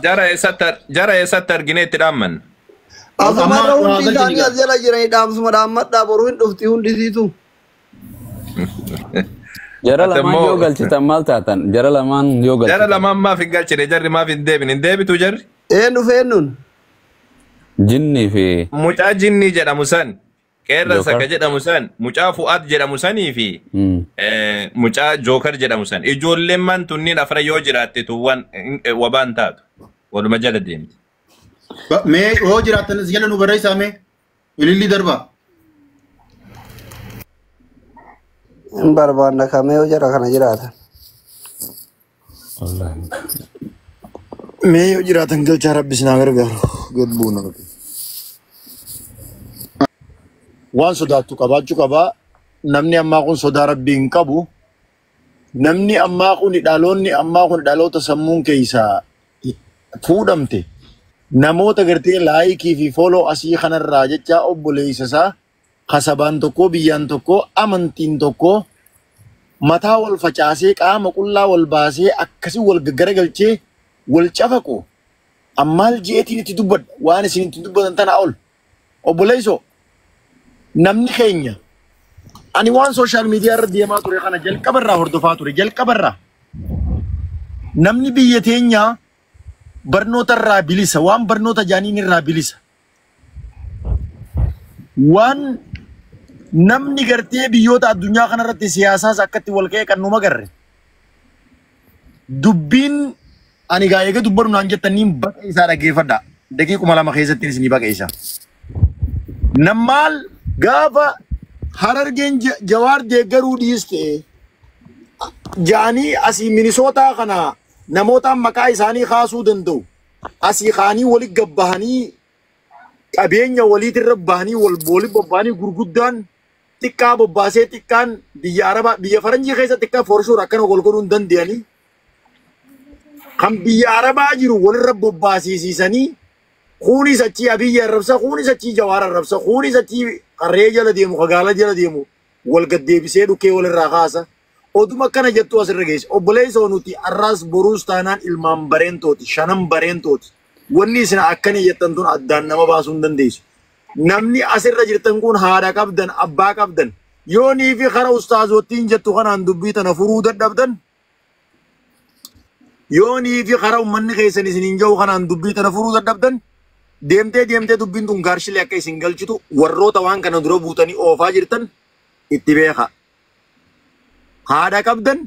jara eessatti argineetti dhaamman. Asumarra hundi isaanii as jala jiranii dhaamsuma dhaammadhaa boruu hin dhufti hundisiitu. Jara lamaan yoo galchitan maal taatan? Jara lamaan yoo galchitan. Jara lamaan maaf hin galchine jarri maaf hin deebin? Hin deebitu jarri? Feennuun. Jinnii fi. Mucaa jinnii jedhamu san. Qeerransa ka jedhamu san. Mucaa Fu'aad jedhamu sanii fi mucaa Jookar jedhamu san. Ijoolleen man tunniin afra yoo jiraatte tuwwan wabaan taatu. Waluma jala deemti. Mee yoo jiraatan as jala nu barreessaa mee? Ililli darbaa. Hin barbaanna kamee yoo jara kana jiraatan. Mee yoo jiraatan galchaa Rabbi sinaa gargaaru. Gad buuna. Waan sodaattu qabaachuu qabaa. Namni ammaa kun sodaa Rabbii hin qabu. Namni ammaa kun dhaloonni ammaa kun dhaloota sammuun keessaa fuudhamte. Namoota gartee laayikii fi fooloo asii kanarraa jecha obboleessa isaa kasabaan tokko biyyaan tokko amantiin tokko mataa wal facaasee qaama qullaa wal baasee akkasii wal garagalchee wal cafaqu ammaal jeetiin itti dubbadha waan isin itti dubbatan tana ol obboleessoo namni keenya ani waan sooshaal miidiyaa irra deemaa ture kana jalqabarraa hordofaa ture jalqabarraa namni biyya teenyaa barnoota irraa bilisa waan barnoota jaaniin irraa bilisa waan namni gartee biyyoota addunyaa kanarratti siyaasaas akkatti wal ka'ee kan numa garre dubbiin ani gaa eega dubbadhu naan jettaniin baqa isaa dhageeffadha daqiiquma lama keessatti isinii baqa isa nammaal gaafa harargeen jawaar deeggaruu dhiiste jaanii asii minisootaa kana namootaan maqaa isaanii kaasuu danda'u asii kaanii walitti gabbahanii qabeenya waliitirra bahanii walitti bobba'anii gurguddaan xiqqaa bobbaasee xiqqaan biyya arabaa biyya faranjii keessa xiqqaa forshuur akkana golgodhuu hin danda'anii kan biyya arabaa jiru walirra bobbaasiisanii kuunis achii abiyya arrabsa kuunis achii jawaar arrabsa kuunis achii qarree jala deemu kagaala jala deemu wal gaddeebisee dhukkee walirraa kaasa oduma kana jettu asirra geesse obboleessoo nuti arraas boruus taanaan ilmaan bareentooti shanan bareentooti wanni isin akkanii jettan tun addaan nama baasuu hin dandeessu namni asirra jirtan kun haadha qabdan abbaa qabdan yoo nii fi kara ustaazottiin jettu kanaan dubbii tana furuu dadhabdan yoo nii fi kara ummanni keessan isiniin jiru kanaan dubbii tana furuu dadhabdan deemtee dubbiin tun gaarshilee akka isin galchitu warroota waan kana dura buutanii oofaa jirtan itti beeka. Haadha qabdan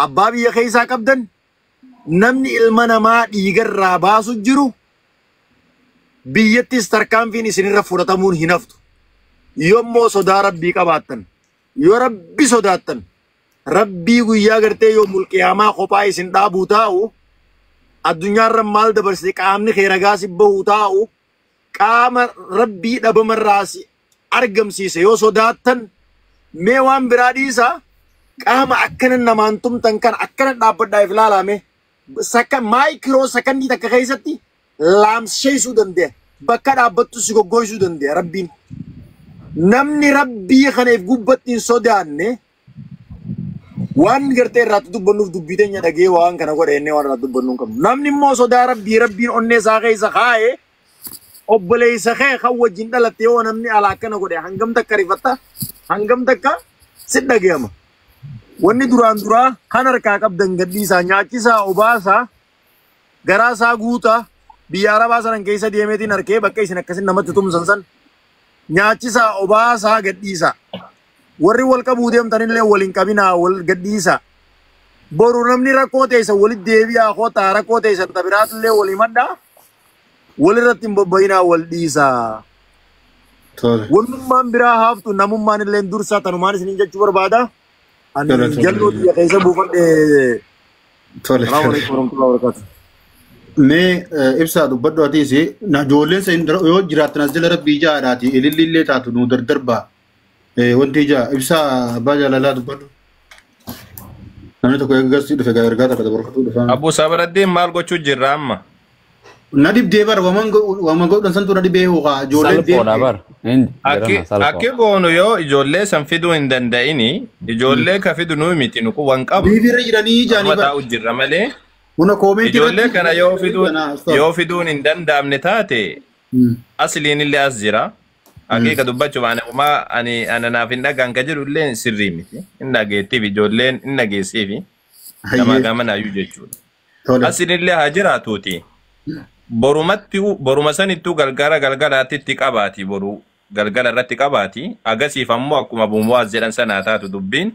abbaa biyya keessaa qabdan namni ilma namaa dhiigarraa baasu jiru biyyattis tarkaanfiin isinirra fudhatamuun hin haftu yoommoo sodaa rabbii qabaattan yoo rabbi sodaattan rabbii guyyaa gartee yoo mulqiyaamaa kophaa isin dhaabuu taa'u addunyaarra maal dabarsite qaamni kee ragaa si bahuu taa'u qaama rabbii dhabamarraas argamsiise yoo sodaattan mee waan biraa dhiisaa qaama akkana namaan tumtan kan akkana dhaabbadhaaf ilaalame sakka maayikiroo sakandii takka keessatti laamsheessuu dandeenya bakka dhaabbattu si goggoysuu dandeenya rabbiin namni rabbii kaneef gubbatti hin sodaanne waan gartee irraatti dubbannuuf dubbii teenya dhagee waan kana godhe ennee waan irraatti dubbannuu hin qabnu namni immoo sodaa rabbiin onnee isaa keessa kaa'e obboleessa kee kan wajjin dhalatte yoo namni alaa akkana godhe hangam takka rifatta hangam takka si dhageyama wanni duraan duraa kan harkaa qabdan gadhiisaa nyaachisaa obaasaa garaasaa guutaa biyya arabaa sanan keessa deemeetiin harkee bakka isin akkasin namatti tumsan san nyaachisaa obaasaa gadhiisaa warri wal qabuu deemtanillee waliin qabinaa wal gadhiisaa boru namni rakkoo teessa walitti deebi'aa kootaa rakkoo teessan tabiraatillee walii maddaa walirratti hin bobba'inaa wal dhiisaa. Wannummaan biraa haaftu namummaan illee dursaa tanumaan isiniin jechuu barbaada. Jal'oo biyya keessa buufadhe. Mee ibsaa dubbadhu atiis ijoolleen yoo jiraatan as jala rabbii jaadhaati ililli illee taatu nu dardarbaa wanti ijaa ibsaa abbaa jaalalaa dubbadhu. Namni tokko eeggasii dhufe ergaa takka dabarfatu dhufaan. Abbuu Sabaraddeen maal gochuu jirra amma? Nadib deebar waman godhan santu nadib eehuuqa ijoolleen deebar. Akki goonu yoo ijoollee san fiduu hin danda'ini ijoollee ka fidu nuu miti nuku waan qabu. Biifirra jiranii jaanii bara. Jirra malee Huna koomenti ijoollee kana yoo fiduun hin danda'amne taate asliin illee as jira. Haqiiqa dubbachuu ani naaf hin dhagaan ka jedhu illee sirrii miti. Hin dhageettiif ijoolleen hin dhageessiif gamaa gamanaayyuu jechuudha. Asliin illee haa jiraatuuti. Boruma sanittuu galgalaatti itti qabaati boru galgala irratti qabaati. Agasiif ammoo akkuma Buumuwaas jedhan sanaa taatu dubbiin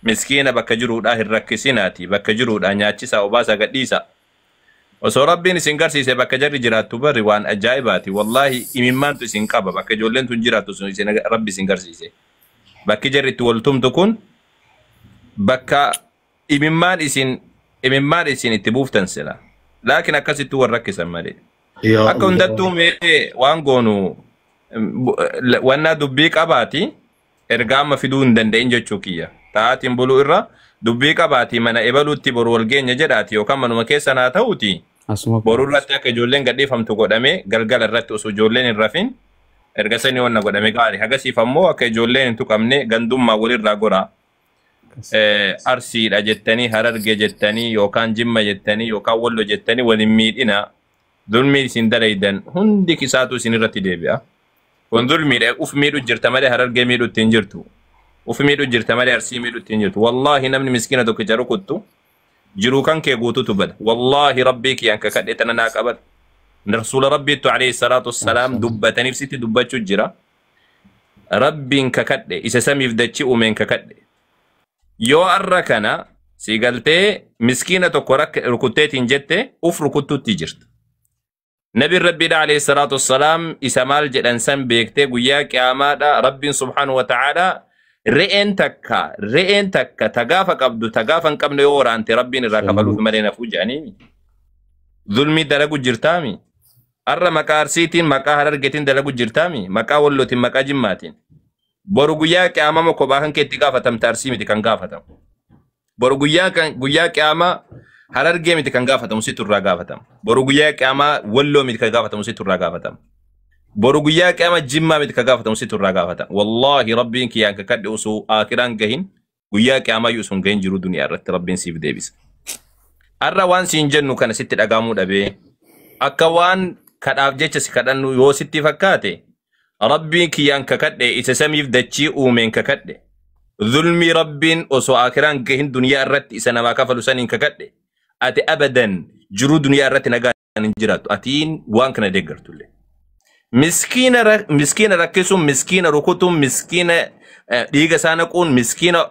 miskiina bakka jiruudhaa hin rakkisinaati. Bakka jiruudhaa nyaachisaa obaasa gadhiisa. Osoo Rabbiin isin garsiise bakka jarri jiraattu barri waan ajaa'ibaati. Wallaahi imimmaantu isin qaba bakka ijoolleen tun jiraattu Rabbi isin garsiise. Bakki jarri itti waltumtu kun bakka imimmaan isin itti buuftan sila. Laakiin akkasitti wal rakkisan malee. Akka hundattuu mee waan goonu wannaa dubbii qabaati erga amma fiduu hin danda'in jechuu kiyya. Ta'aatiin buluu irra dubbii qabaati mana ebaluutti boru wal geenya jedhaati yookaan manuma keessa naa ta'uuti. Boru irratti akka ijoolleen gadhiifamtu godhame galgala irratti osoo ijoolleen hin rafin erga sanii wanna godhame gaarii. Hagasiif ammoo akka ijoolleen hin tuqamne gandummaa walirraa goraa. Arsiidha jettanii Hararge jettanii yookaan Jimma jettanii yookaan Wallo jettanii waliin miidhina. Dulmii isin dalaydan hundi kisaatu isin irratti deebi'a. Kun dulmiidha uf miidhu jirta malee Hararge miidhu ittiin jirtu. Uf miidhu jirta malee Arsii miidhu ittiin jirtu. Wallaahi namni miskiina tokkicha rukuttu jiruu kan kee guututu bada. Wallaahi rabbii kiyyan ka kadhe tana naa qabata. Rasuula rabbiittu alayhi salaatu wassalaam dubbataniif sitti dubbachuu jira. Rabbiin ka kadhe isa samiif dachii uumeen ka kadhe. Yoo arra kana si galtee miskiina tokko rukutteetiin jette uf rukuttutti jirta. Nabi Rabbiidha alayhi salaatu wassalaam isa maal jedhan san beektee guyyaa qiyaamaadha Rabbiin subhaanahu wa ta'aala re'een takka tagaafa qabdu tagaafa hin qabne yoo waraante Rabbiin irraa kafaluuf malee nafuu jedhanii zulmii dalagu jirtaami. Arra maqaa Arsiitiin maqaa Harargeetiin dalagu jirtaami. Maqaa Wallootiin maqaa Jimmaatiin. Boru guyyaa qiyaamama kophaa kan keetti gaafatamta Arsii miti kan gaafatamu. Boru guyyaa qiyaama Harargee miti kan gaafatamu situ irraa gaafatamu. Boru guyyaa qiyaama Walloo miti kan gaafatamu situ irraa gaafatamu. Boru guyyaa qiyaama Jimmaa miti kan gaafatamu situ irraa gaafatamu. Wallaahi Rabbiin kiyyaan ka kadhe osoo akiraan gahin guyyaa qiyaama yoo sun gahin jiru duniyaa irratti Rabbiin siif deebisa. Arra waan siin jennu kana sitti dhagaamuu dhabee akka waan kadhaaf jecha si kadhannu yoo sitti fakkaate Rabbiin kiyyaan ka kadhe isa samiif dachii uumeen ka kadhe. Zulmii Rabbiin osoo akiraan gahin duniyaa irratti isa namaa kafalu saniin ka kadhe. Ati abadan jiru duniyaa irratti nagaan hin jiraattu. Atiin waan kana deeggartullee. Miskiina rakkisuun, miskiina rukutuun, miskiina dhiiga isaa naquun, miskiina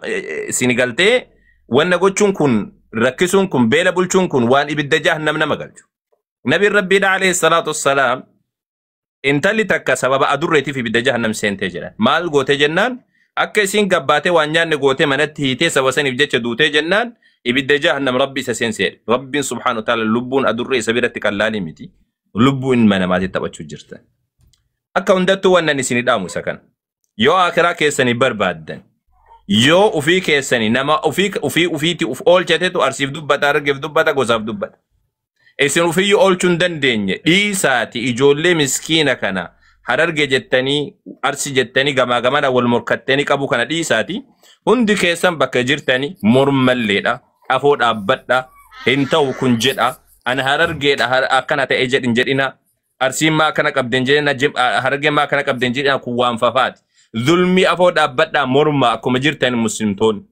isin galtee wanna gochuun kun rakkisuun kun beela bulchuun kun waan ibidda jahannam nama galchu. Nabiin Rabbiidha alayhi salaatu wassalaam intalli takka sababa adurreetiif ibidda jahannam seentee jedhan. Maal goote jennaan akka isin gabbaatee waan nyaanne goote manatti hiitee saba saniif jecha duutee jennaan ibidda jahannam Rabbi isa seenseedha. Rabbiin subhaanahu wa ta'ala lubbuun adurree isa biratti qallaali miti. Lubbuun ilma namaatti taphachuu jirta. Akka hundattuu wannan isin dhaamu isa kana. Yoo akiraa keessanii barbaaddan yoo ufii keessanii nama ufiiti uf oolchatetu Arsiif dubbata Harargeef dubbata gosaaf dubbata. Isin ufiyyuu oolchuu hin dandeenye dhiisaati ijoollee miskiina kana Hararge jettanii Arsii jettanii gamaa gamana wal morkattanii qabu kana dhiisaati hundi keessan bakka jirtanii mormalleedha afoo dhaabbadha hin ta'u kun jedha ana Harargeedha akkana ta'e jedhin jedhina Arsiin maa kana qabden jedhina Harargeen maa kana qabden jedhina kun waan fafaati. Zulmii afoo dhaabbadhaa morma akkuma jirtan muslimtoon.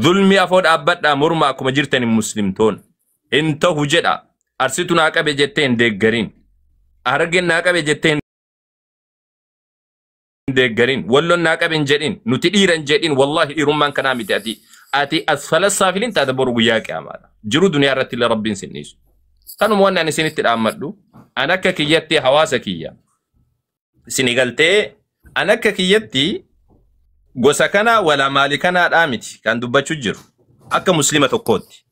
Zulmii afoo dhaabbadhaa morma akkuma jirtan muslimtoon. Hin ta'u jedha. Arsiitu naa qabe jettee hin deeggarin. Harargeen naa qabe jettee hin deeggarin. Walloon naa qabe hin jedhin. Nuti dhiiran jedhin. Wallahi dhiirummaan kanaa miti ati. Ati asfala saafiliin taate boru guyyaa qiyaamaadha. Jiru duniyaa irratti illee Rabbiin sinniisu. Kanuma waan ani isinitti dhaammadhu. An akka kiyyatti hawaasa kiyya. Isini galtee an akka kiyyatti gosa kana wala maali kanaadhaa miti kan dubbachuu jiru. Akka muslima tokkootti.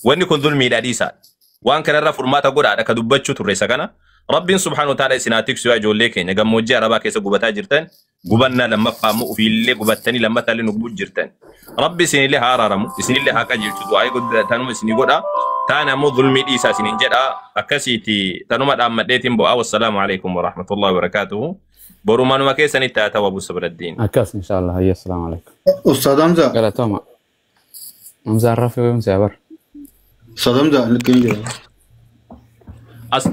Wanni kun zulmiidha dhiisaadha. Waan kanarra furmaata godhaadha ka dubbachuu turre isa kana. Rabbiin subhaanahu wa ta'ala isinaa tiksu yaa ijoollee keenya gammoojjii Arabaa keessa gubataa jirtan gubannaa lammaffaa immoo ofiillee gubattanii lammataallee nu gubuu jirtan. Rabbi isinillee haa araaramu isinillee haa qajeelchu du'aa godhatanuma isinii godha. Taana ammoo zulmii dhiisaa isiniin jedha akkasiiti tanuma dhaammadheetiin bu'aa. Wassalaamu alaikum wa rahmatullahi wa barakaatuhu. Boru manuma keessanitti haa ta'u Abuu Sabraddiin. Akkas inshallah. Hayya assalamu alaikum. Ustaad Hamza. Galatoma. Hamza Arrafi wayum Sabar. صدمت لكن As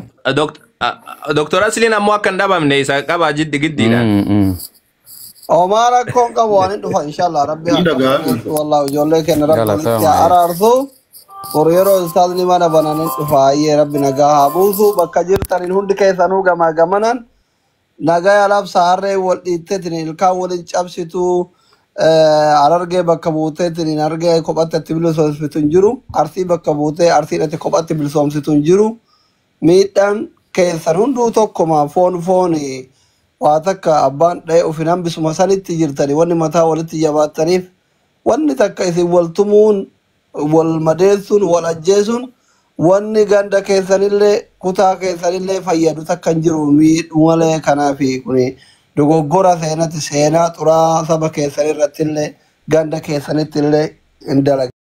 Dr. Aslin ammoo akka hin dhabamne isa qaba giddiidhaan. Omara kon ka wani dufa inshallah rabbi wallahi jolle ken rabbi ya ararsu Koriyero ustaz ni mana bananin dufa ye rabbi naga habusu bakka jirtanin hundi keessanu gama gamanan naga yalab saarre wal ittetin ilka wal cabsitu ararge bakka buutetin arge kophatte tiblu soosfitun jiru arsi bakka buute arsi dhate kophatte bilsoomsitun jiru miidhan keessan hundu tokkoma fooni waa takka abbaan dhaye ofinan bisuma sanitti jirtani wanni mataa walitti jabaataniif wanni takka isin waltumuun wal madeessuun wal ajjeesuun wanni ganda keessanillee kutaa keessanillee fayyadu takka hin jiru miidhu malee kanaafi kuni dogoggora seenaa xuraa saba keessanirrattillee ganda keessanittillee hin dalagu.